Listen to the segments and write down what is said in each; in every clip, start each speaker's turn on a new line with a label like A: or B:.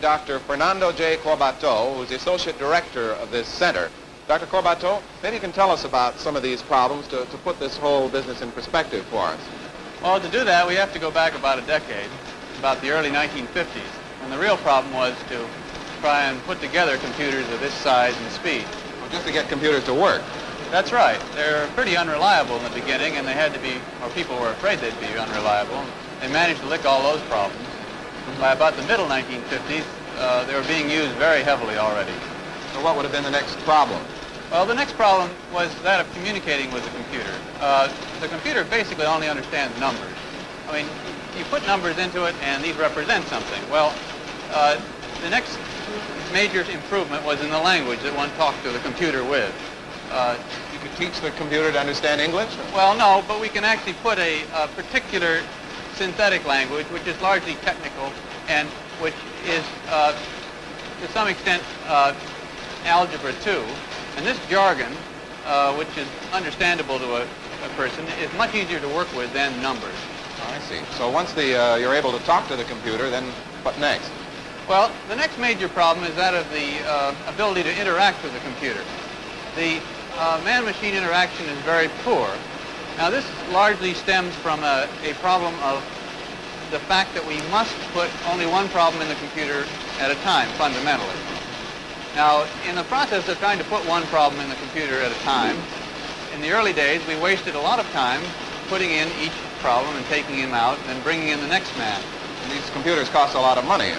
A: Dr. Fernando J. Corbató, who's the Associate Director of this center. Dr. Corbató, maybe you can tell us about some of these problems to put this whole business in perspective for us.
B: Well, to do that, we have to go back about a decade, about the early 1950s. And the real problem was to try and put together computers of this size and speed.
A: Well, just to get computers to work.
B: That's right. They're pretty unreliable in the beginning, and they had to be, or people were afraid they'd be unreliable. They managed to lick all those problems. By about the middle 1950s, they were being used very heavily already.
A: So what would have been the next problem?
B: Well, the next problem was that of communicating with the computer. The computer basically only understands numbers. I mean, you put numbers into it, and these represent something. Well, the next major improvement was in the language that one talked to the computer with.
A: You could teach the computer to understand English?
B: Well, no, but we can actually put a particular synthetic language, which is largely technical, and which is, to some extent, algebra too. And this jargon, which is understandable to a person, is much easier to work with than numbers.
A: Oh, I see. So once you're able to talk to the computer, then what next?
B: Well, the next major problem is that of the ability to interact with the computer. The man-machine interaction is very poor. Now, this largely stems from a problem of the fact that we must put only one problem in the computer at a time, fundamentally. Now, in the process of trying to put one problem in the computer at a time, in the early days, we wasted a lot of time putting in each problem and taking him out and then bringing in the next man.
A: And these computers cost a lot of money.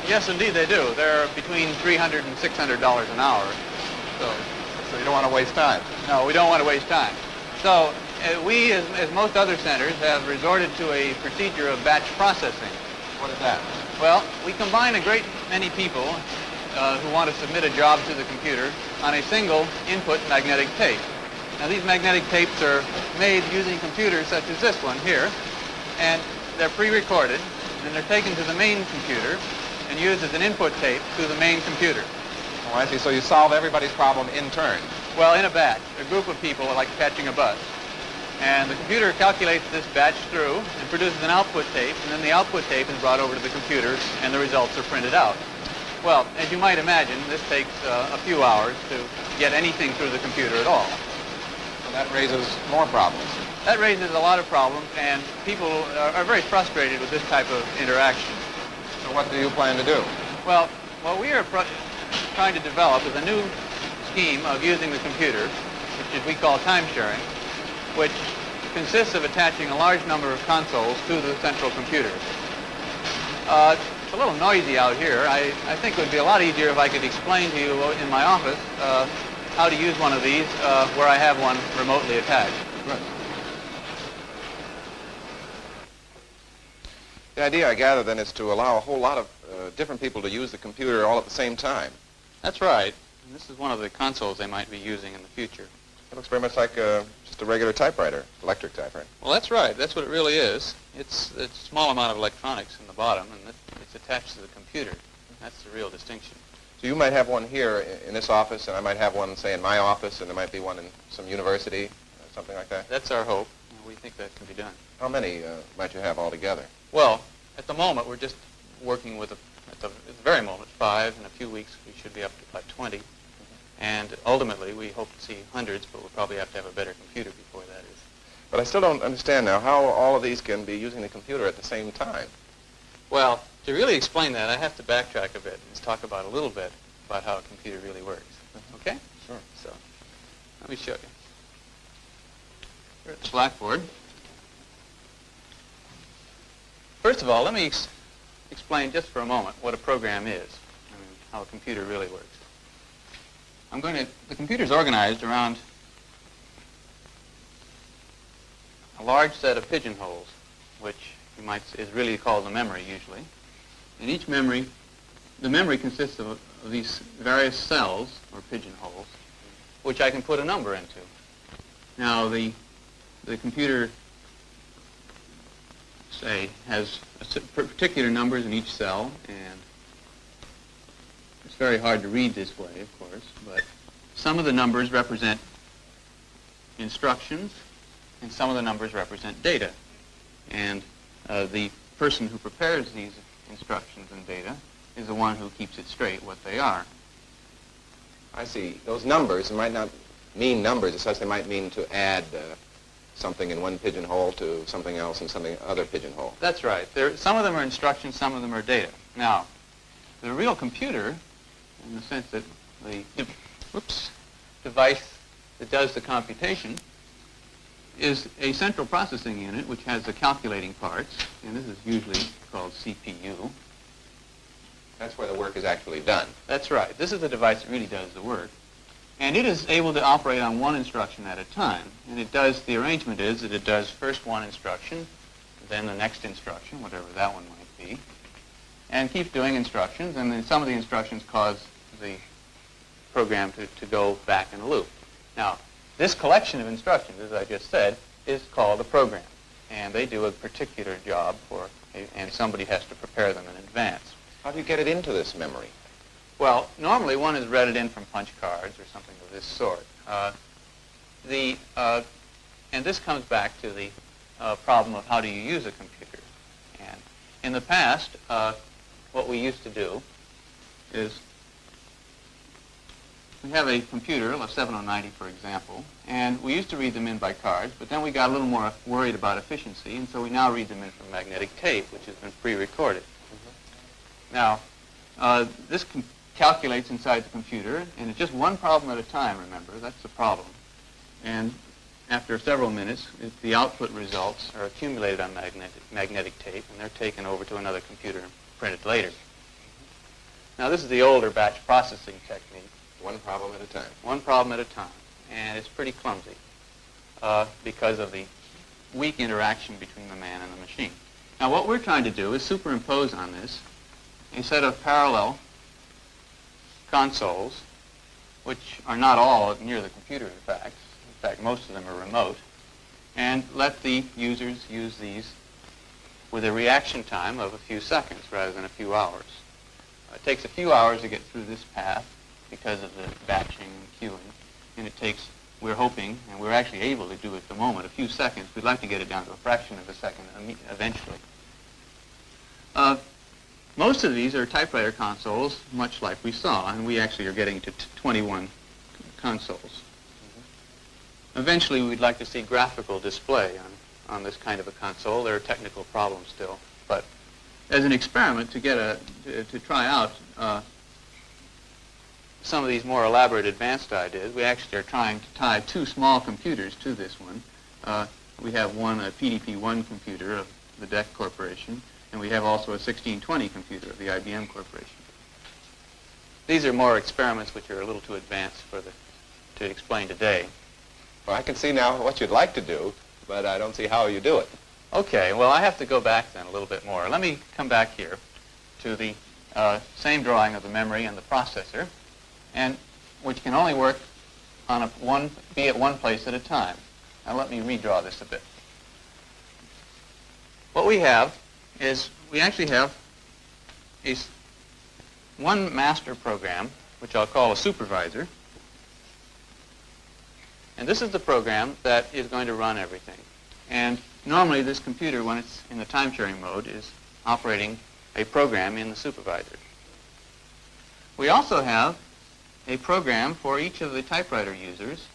B: Yes, indeed they do. They're between $300 and $600 an hour.
A: So you don't want to waste time.
B: No, we don't want to waste time. So we, as most other centers, have resorted to a procedure of batch processing.
A: What is that?
B: Well, we combine a great many people who want to submit a job to the computer on a single input magnetic tape. Now, these magnetic tapes are made using computers such as this one here, and they're pre-recorded, and they're taken to the main computer and used as an input tape to the main computer.
A: Oh, I see. So you solve everybody's problem in turn.
B: Well, in a batch. A group of people are like catching a bus. And the computer calculates this batch through and produces an output tape, and then the output tape is brought over to the computer, and the results are printed out. Well, as you might imagine, this takes a few hours to get anything through the computer at all.
A: So that raises more problems.
B: That raises a lot of problems, and people are very frustrated with this type of interaction.
A: So what do you plan to do?
B: Well, what we are trying to develop is a new scheme of using the computer, which we call time sharing, which consists of attaching a large number of consoles to the central computer. It's a little noisy out here. I think it would be a lot easier if I could explain to you in my office how to use one of these where I have one remotely attached.
A: Right. The idea, I gather, then, is to allow a whole lot of different people to use the computer all at the same time.
B: That's right. And this is one of the consoles they might be using in the future.
A: It looks very much like just a regular typewriter, electric typewriter.
B: Well, that's right. That's what it really is. It's a small amount of electronics in the bottom, and it's attached to the computer. That's the real distinction.
A: So you might have one here in this office, and I might have one, say, in my office, and there might be one in some university, something like that?
B: That's our hope. We think that can be done.
A: How many might you have altogether?
B: Well, at the moment, we're just working with, at the very moment, 5. In a few weeks, we should be up to about 20. And ultimately, we hope to see hundreds, but we'll probably have to have a better computer before that is.
A: But I still don't understand now how all of these can be using the computer at the same time.
B: Well, to really explain that, I have to backtrack a bit and talk about a little bit about how a computer really works. Okay?
A: Sure.
B: So, let me show you. Here at the blackboard. First of all, let me explain just for a moment what a program is, and how a computer really works. The computer's organized around a large set of pigeonholes, which is really called the memory usually. In each memory, the memory consists of these various cells, or pigeonholes, which I can put a number into. Now, the computer, say, has particular numbers in each cell, and it's very hard to read this way, of course, but some of the numbers represent instructions, and some of the numbers represent data. And the person who prepares these instructions and data is the one who keeps it straight what they are.
A: I see. Those numbers might not mean numbers as such. They might mean to add something in one pigeonhole to something else in something other pigeonhole.
B: That's right. Some of them are instructions, some of them are data. Now, the real computer, in the sense that the device that does the computation, is a central processing unit which has the calculating parts, and this is usually called CPU.
A: That's where the work is actually done.
B: That's right. This is the device that really does the work. And it is able to operate on one instruction at a time. And it does, the arrangement is that it does first one instruction, then the next instruction, whatever that one might be, and keeps doing instructions, and then some of the instructions cause the program to go back in a loop. Now, this collection of instructions, as I just said, is called a program. And they do a particular job and somebody has to prepare them in advance.
A: How do you get it into this memory?
B: Well, normally one has read it in from punch cards or something of this sort. And this comes back to the problem of how do you use a computer. And in the past, what we used to do is we have a computer, a 7090 for example, and we used to read them in by cards, but then we got a little more worried about efficiency, and so we now read them in from magnetic tape, which has been pre-recorded. Now, this calculates inside the computer, and it's just one problem at a time, remember. That's the problem. And after several minutes, the output results are accumulated on magnetic tape, and they're taken over to another computer and printed later. Now, this is the older batch processing technique.
A: One problem at a time.
B: One problem at a time. And it's pretty clumsy because of the weak interaction between the man and the machine. Now, what we're trying to do is superimpose on this a set of parallel consoles, which are not all near the computer, in fact. In fact, most of them are remote, and let the users use these with a reaction time of a few seconds rather than a few hours. It takes a few hours to get through this path because of the batching and queuing, and it takes, we're hoping, and we're actually able to do it at the moment, a few seconds. We'd like to get it down to a fraction of a second eventually. Most of these are typewriter consoles, much like we saw, and we actually are getting to 21 consoles. Eventually, we'd like to see graphical display on this kind of a console. There are technical problems still, but as an experiment to try out some of these more elaborate advanced ideas, we actually are trying to tie two small computers to this one. We have one, a PDP-1 computer of the DEC Corporation, and we have also a 1620 computer of the IBM Corporation. These are more experiments which are a little too advanced to explain today.
A: Well, I can see now what you'd like to do, but I don't see how you do it.
B: Okay, well, I have to go back then a little bit more. Let me come back here to the same drawing of the memory and the processor, and which can only work on be at one place at a time. Now let me redraw this a bit. What we have is we actually have one master program, which I'll call a supervisor. And this is the program that is going to run everything. And normally this computer, when it's in the time-sharing mode, is operating a program in the supervisor. We also have a program for each of the typewriter users,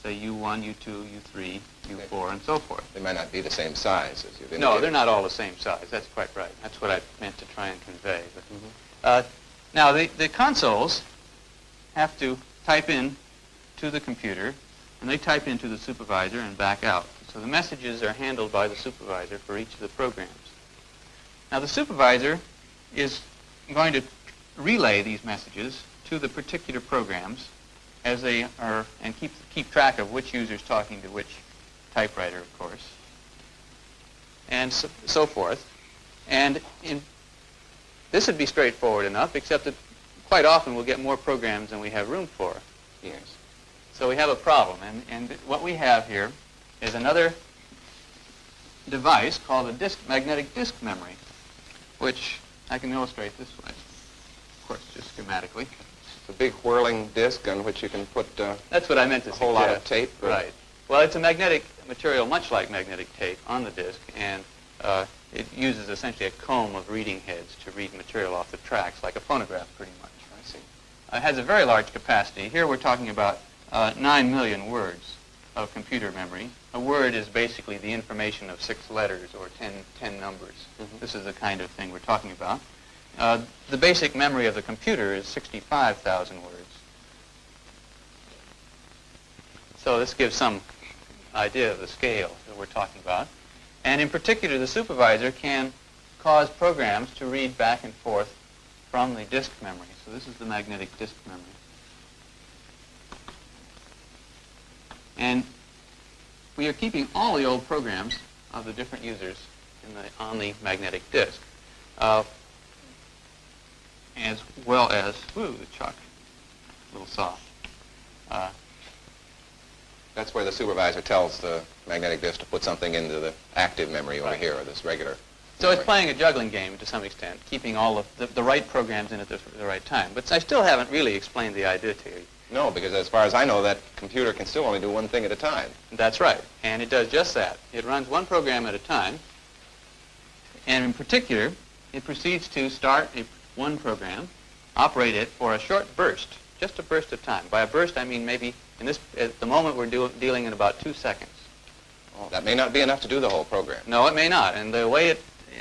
B: say U1, U2, U3, U4, and so forth.
A: They might not be the same size as you've indicated.
B: No, they're not all the same size. That's quite right. That's what I meant to try and convey. But, now, the consoles have to type in to the computer, and they type into the supervisor and back out. So the messages are handled by the supervisor for each of the programs. Now, the supervisor is going to relay these messages to the particular programs as they are, and keep track of which user's talking to which typewriter, of course, and so forth. And this would be straightforward enough, except that quite often we'll get more programs than we have room for.
A: Yes.
B: So we have a problem, and what we have here is another device called a magnetic disk memory, which I can illustrate this way, of course, just schematically.
A: It's a big whirling disk on which you can put
B: that's what I meant to
A: a whole lot of tape.
B: Right. Well, it's a magnetic material, much like magnetic tape, on the disk, and it uses essentially a comb of reading heads to read material off the tracks, like a phonograph pretty much.
A: I see.
B: It has a very large capacity. Here we're talking about 9 million words of computer memory. A word is basically the information of 6 letters or 10 numbers.
A: Mm-hmm.
B: This is the kind of thing we're talking about. The basic memory of the computer is 65,000 words. So this gives some idea of the scale that we're talking about. And in particular, the supervisor can cause programs to read back and forth from the disk memory. So this is the magnetic disk memory. And we are keeping all the old programs of the different users on the magnetic disk, as well as, the chuck, a little soft.
A: That's where the supervisor tells the magnetic disk to put something into the active memory over
B: Right.
A: here, or this regular
B: So
A: memory.
B: it's playing a juggling game to some extent, keeping all of the right programs in at the right time. But I still haven't really explained the idea to you.
A: No, because as far as I know, that computer can still only do one thing at a time.
B: That's right. And it does just that. It runs one program at a time. And in particular, it proceeds to start one program, operate it for a short burst, just a burst of time. By a burst, I mean maybe, at the moment, we're dealing in about 2 seconds.
A: Oh, that may not be enough to do the whole program.
B: No, it may not. And the way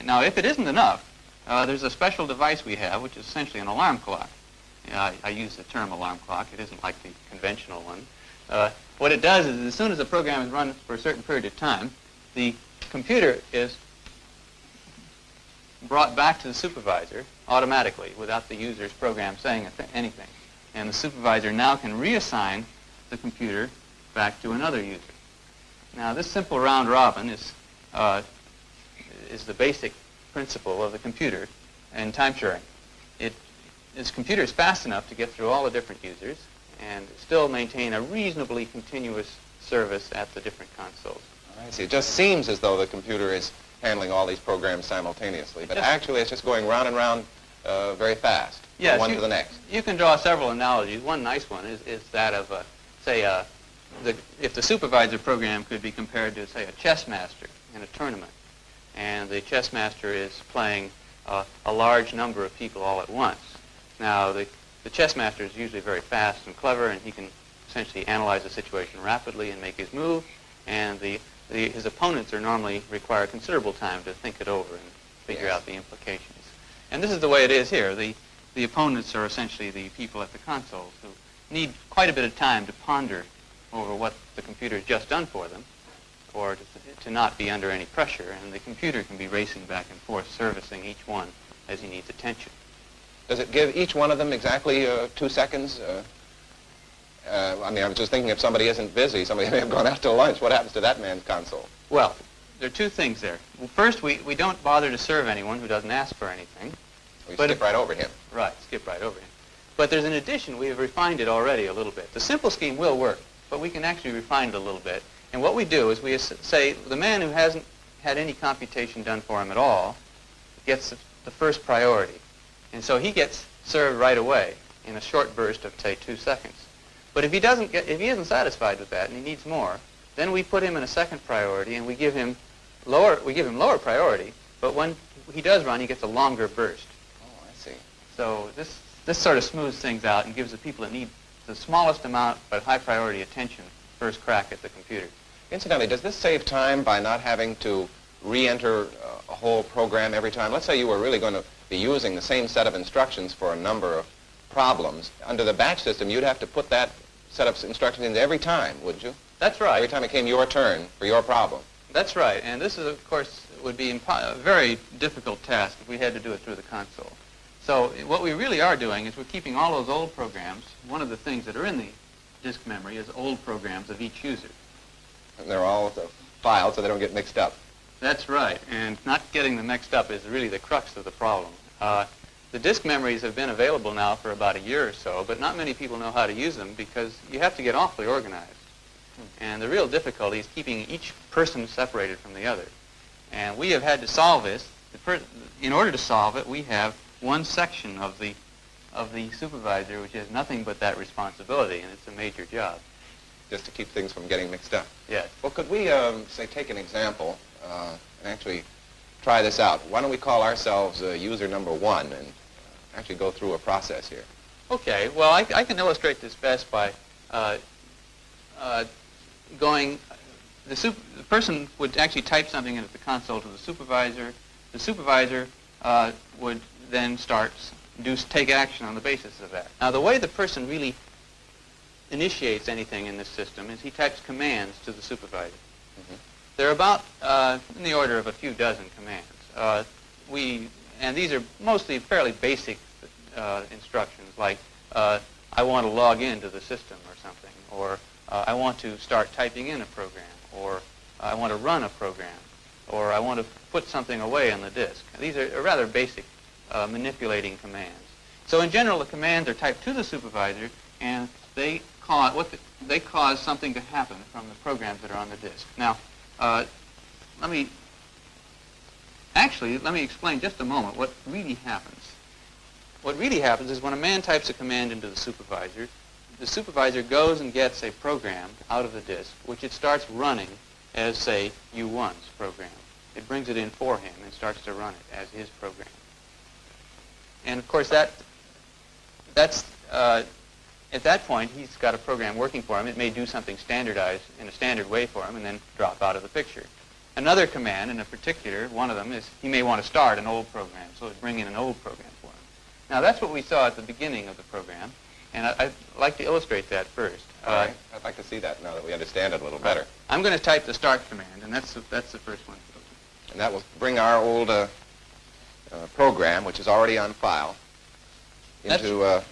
B: now, if it isn't enough, there's a special device we have, which is essentially an alarm clock. I use the term alarm clock. It isn't like the conventional one. What it does is, as soon as the program is run for a certain period of time, the computer is brought back to the supervisor automatically without the user's program saying anything. And the supervisor now can reassign the computer back to another user. Now, this simple round robin is the basic principle of the computer and time sharing. This computer is fast enough to get through all the different users and still maintain a reasonably continuous service at the different consoles.
A: I see. It just seems as though the computer is handling all these programs simultaneously, but actually it's just going round and round very fast,
B: Yes,
A: from one to the next.
B: You can draw several analogies. One nice one is that of, if the supervisor program could be compared to, say, a chess master in a tournament, and the chess master is playing a large number of people all at once. Now, the chess master is usually very fast and clever, and he can essentially analyze the situation rapidly and make his move, and his opponents normally require considerable time to think it over and figure
A: Yes.
B: out the implications. And this is the way it is here. The opponents are essentially the people at the consoles who need quite a bit of time to ponder over what the computer has just done for them, or to not be under any pressure, and the computer can be racing back and forth, servicing each one as he needs attention.
A: Does it give each one of them exactly 2 seconds? I mean, I was just thinking if somebody isn't busy, somebody may have gone out to lunch, what happens to that man's console?
B: Well, there are 2 things there. Well, first, we don't bother to serve anyone who doesn't ask for anything.
A: We
B: But
A: skip right over him.
B: Right, skip right over him. But there's an addition. We have refined it already a little bit. The simple scheme will work, but we can actually refine it a little bit. And what we do is we say the man who hasn't had any computation done for him at all gets the first priority. And so he gets served right away in a short burst of, say, 2 seconds. But if he isn't satisfied with that and he needs more, then we put him in a second priority and we give him lower priority, but when he does run, he gets a longer burst.
A: Oh, I see.
B: So this sort of smooths things out and gives the people that need the smallest amount but high priority attention first crack at the computer.
A: Incidentally, does this save time by not having to re-enter a whole program every time? Let's say you were really going to be using the same set of instructions for a number of problems. Under the batch system, you'd have to put that set of instructions in every time, wouldn't you?
B: That's right.
A: Every time it came your turn for your problem.
B: That's right. And this is, of course, would be a very difficult task if we had to do it through the console. So what we really are doing is we're keeping all those old programs. One of the things that are in the disk memory is old programs of each user.
A: And they're all filed so they don't get mixed up.
B: That's right. And not getting them mixed up is really the crux of the problem. The disk memories have been available now for about a year or so, but not many people know how to use them because you have to get awfully organized. And the real difficulty is keeping each person separated from the other. And we have had to solve this. In order to solve it, we have one section of the supervisor which has nothing but that responsibility, and it's a major job.
A: Just to keep things from getting mixed up.
B: Yes.
A: Well, could we, say, take an example and actually try this out. Why don't we call ourselves user number 1 and actually go through a process here?
B: Okay, well, I can illustrate this best by going, the person would actually type something into the console to the supervisor. The supervisor would then take action on the basis of that. Now, the way the person really initiates anything in this system is he types commands to the supervisor. Mm-hmm. They're about in the order of a few dozen commands. And these are mostly fairly basic instructions, like I want to log into the system or something, or I want to start typing in a program, or I want to run a program, or I want to put something away on the disk. These are rather basic manipulating commands. So in general, the commands are typed to the supervisor, and they cause something to happen from the programs that are on the disk. Now, let me explain just a moment what really happens. What really happens is when a man types a command into the supervisor goes and gets a program out of the disk, which it starts running as, say, U1's program. It brings it in for him and starts to run it as his program. And of course, that's at that point, he's got a program working for him. It may do something standardized in a standard way for him and then drop out of the picture. Another command, in a particular, one of them is he may want to start an old program, so it'd bring in an old program for him. Now, that's what we saw at the beginning of the program, and I'd like to illustrate that first.
A: All right. I'd like to see that now that we understand it a little better.
B: I'm going to type the start command, and that's the first one.
A: And that will bring our old program, which is already on file, into a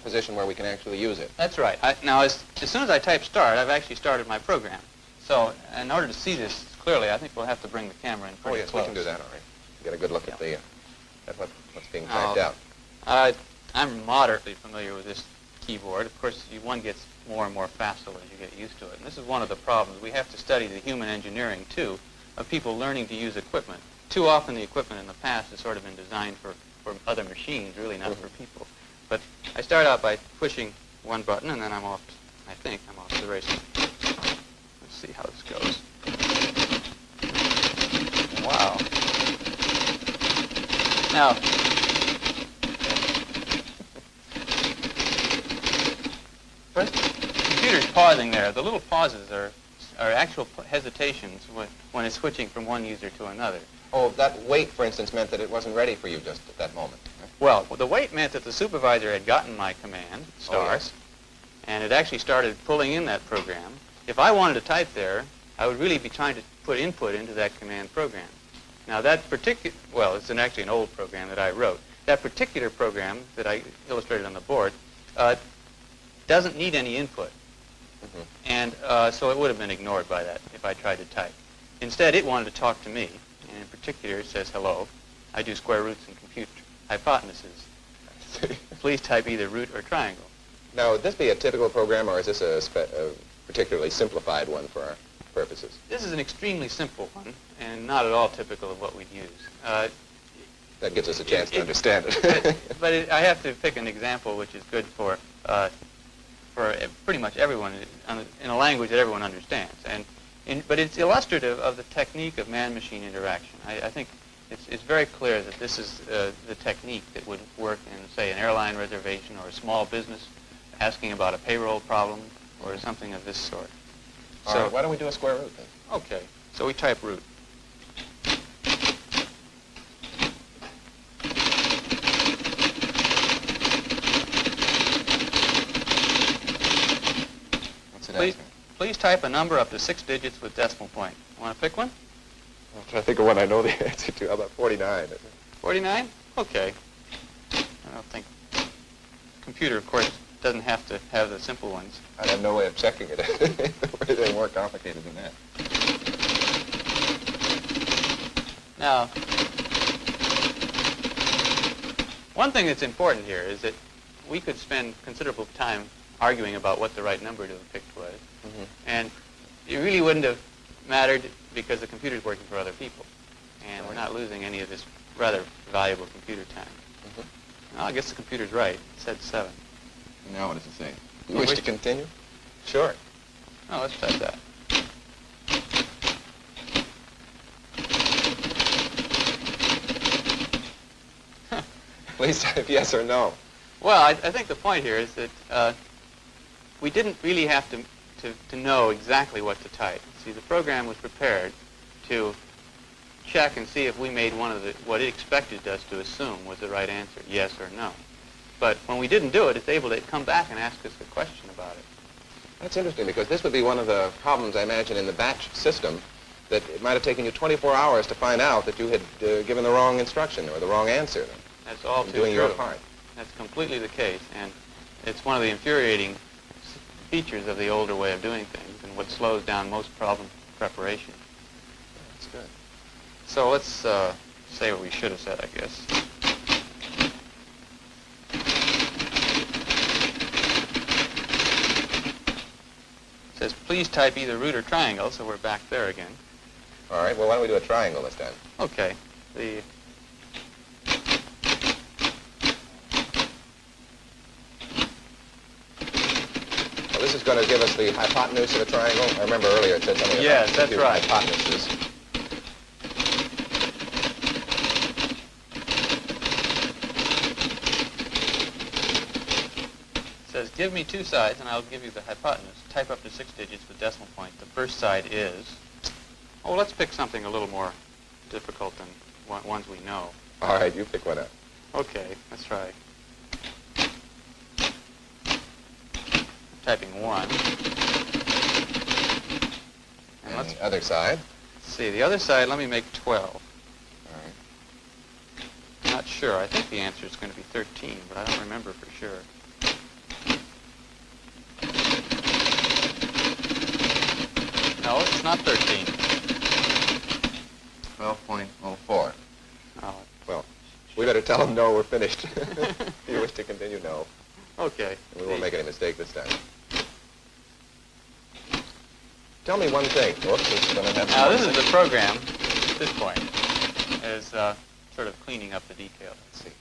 A: position where we can actually use it.
B: That's right. Now, as soon as I type start, I've actually started my program. So in order to see this clearly, I think we'll have to bring the camera in pretty close.
A: We can do that, all right. Get a good look at what's being typed out.
B: I'm moderately familiar with this keyboard. Of course, one gets more and more facile as you get used to it. And this is one of the problems. We have to study the human engineering, too, of people learning to use equipment. Too often the equipment in the past has sort of been designed for other machines, really not for people. But I start out by pushing one button, and then I think I'm off to the races. Let's see how this goes. Wow. Now, first, the computer's pausing there. The little pauses are actual hesitations when it's switching from one user to another.
A: Oh, that wait, for instance, meant that it wasn't ready for you just at that moment. Right?
B: Well, the wait meant that the supervisor had gotten my command, start, and it actually started pulling in that program. If I wanted to type there, I would really be trying to put input into that command program. Now, that particular, well, it's actually an old program that I wrote. That particular program that I illustrated on the board doesn't need any input. Mm-hmm. And so it would have been ignored by that if I tried to type. Instead, it wanted to talk to me. And in particular, it says, hello, I do square roots and compute hypotenuses. Please type either root or triangle.
A: Now, would this be a typical program, or is this a particularly simplified one for our purposes?
B: This is an extremely simple one, and not at all typical of what we'd use.
A: That gives us a chance to understand it.
B: But I have to pick an example which is good for pretty much everyone in a language that everyone understands. But it's illustrative of the technique of man-machine interaction. I think it's very clear that this is the technique that would work in, say, an airline reservation or a small business asking about a payroll problem or something of this sort.
A: All right, why don't we do a square root then?
B: Okay, so we type root.
A: What's it asking?
B: Please type a number up to 6 digits with decimal point. Want to pick one?
A: I'm trying to think of one I know the answer to. How about 49?
B: 49? Okay. I don't think. Computer, of course, doesn't have to have the simple ones.
A: I'd have no way of checking it. They're more complicated than that.
B: Now, one thing that's important here is that we could spend considerable time arguing about what the right number to have picked was. Mm-hmm. And it really wouldn't have mattered because the computer's working for other people. And we're not losing any of this rather valuable computer time. Mm-hmm. Well, I guess the computer's right. It said 7.
A: Now what does it say? Do you wish to continue?
B: Sure. Oh, let's type that.
A: Please type yes or no.
B: Well, I think the point here is that we didn't really have to know exactly what to type. See, the program was prepared to check and see if we made what it expected us to assume was the right answer, yes or no. But when we didn't do it, it's able to come back and ask us a question about it.
A: That's interesting, because this would be one of the problems, I imagine, in the batch system, that it might have taken you 24 hours to find out that you had given the wrong instruction or the wrong answer.
B: That's all too
A: doing
B: true.
A: your part.
B: That's completely the case, and it's one of the infuriating features of the older way of doing things and what slows down most problem preparation.
A: That's good.
B: So let's say what we should have said, I guess. It says, please type either root or triangle, so we're back there again.
A: All right, well, why don't we do a triangle this time?
B: Okay.
A: Well, this is going to give us the hypotenuse of a triangle. I remember earlier it said something about
B: Yes, that's right.
A: hypotenuses.
B: It says, give me two sides, and I'll give you the hypotenuse. Type up to 6 digits with decimal point. The first side is... Oh, let's pick something a little more difficult than ones we know.
A: All right, you pick one up.
B: Okay, let's try. Typing 1. And
A: And the other side?
B: let's see, the other side, let me make 12.
A: All right.
B: Not sure. I think the answer is going to be 13, but I don't remember for sure. No, it's not 13.
A: 12.04.
B: Oh,
A: Well, we better tell them no, we're finished. If you wish to continue, no.
B: okay.
A: We won't make any mistake this time. Tell me one thing. Whoops, this is going to have
B: Now, this is the program, at this point, is sort of cleaning up the details.
A: Let's see.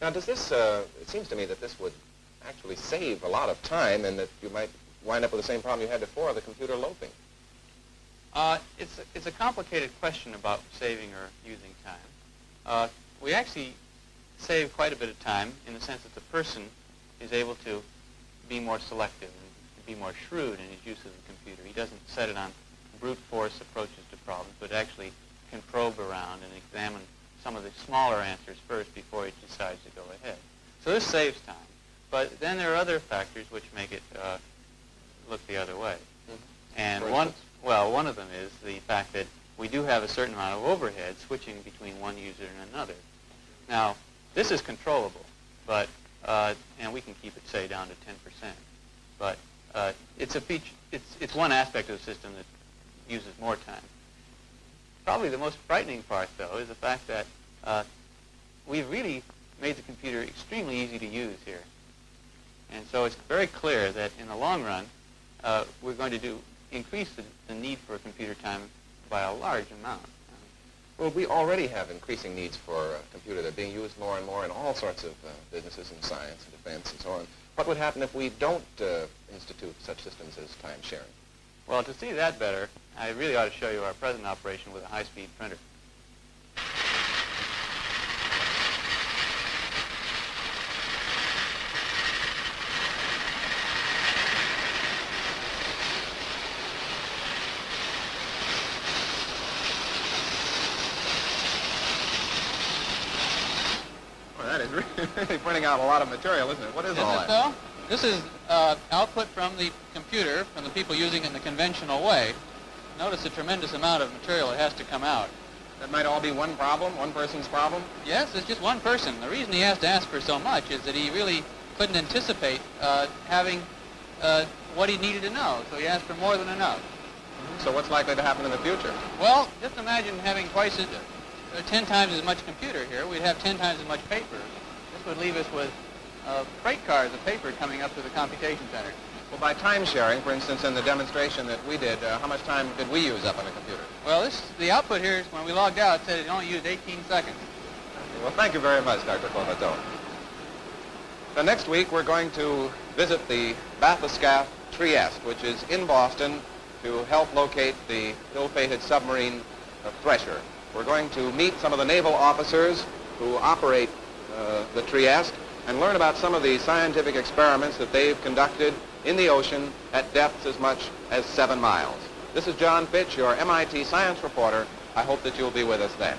A: Now, does this, it seems to me that this would actually save a lot of time, and that you might wind up with the same problem you had before, the computer loping.
B: It's a complicated question about saving or using time. We actually save quite a bit of time in the sense that the person is able to be more selective and be more shrewd in his use of the computer. He doesn't set it on brute force approaches to problems, but actually can probe around and examine some of the smaller answers first before he decides to go ahead. So this saves time. But then there are other factors which make it look the other way. And one of them is the fact that we do have a certain amount of overhead switching between one user and another. Now, this is controllable, but and we can keep it, say, down to 10%. But it's a feature. It's one aspect of the system that uses more time. Probably the most frightening part, though, is the fact that we've really made the computer extremely easy to use here. And so it's very clear that in the long run, we're going to increase the need for computer time by a large amount.
A: Well, we already have increasing needs for a computer. They're being used more and more in all sorts of businesses and science and defense and so on. What would happen if we don't institute such systems as time sharing?
B: Well, to see that better, I really ought to show you our present operation with a high-speed printer.
A: That is really printing out a lot of material, isn't it? What is all that?
B: So? This is output from the computer, from the people using it in the conventional way. Notice the tremendous amount of material that has to come out.
A: That might all be one problem, one person's problem?
B: Yes, it's just one person. The reason he has to ask for so much is that he really couldn't anticipate having what he needed to know, so he asked for more than enough.
A: So what's likely to happen in the future?
B: Well, just imagine having 10 times as much computer here. We'd have 10 times as much paper. This would leave us with freight cars of paper coming up to the computation center.
A: Well, by time sharing, for instance, in the demonstration that we did, how much time did we use up on the computer?
B: Well, the output here, when we logged out, said it only used 18 seconds.
A: Well, thank you very much, Dr. Corbató. So next week, we're going to visit the bathyscaphe Trieste, which is in Boston, to help locate the ill-fated submarine Thresher. We're going to meet some of the naval officers who operate the Trieste and learn about some of the scientific experiments that they've conducted in the ocean at depths as much as 7 miles. This is John Fitch, your MIT science reporter. I hope that you'll be with us then.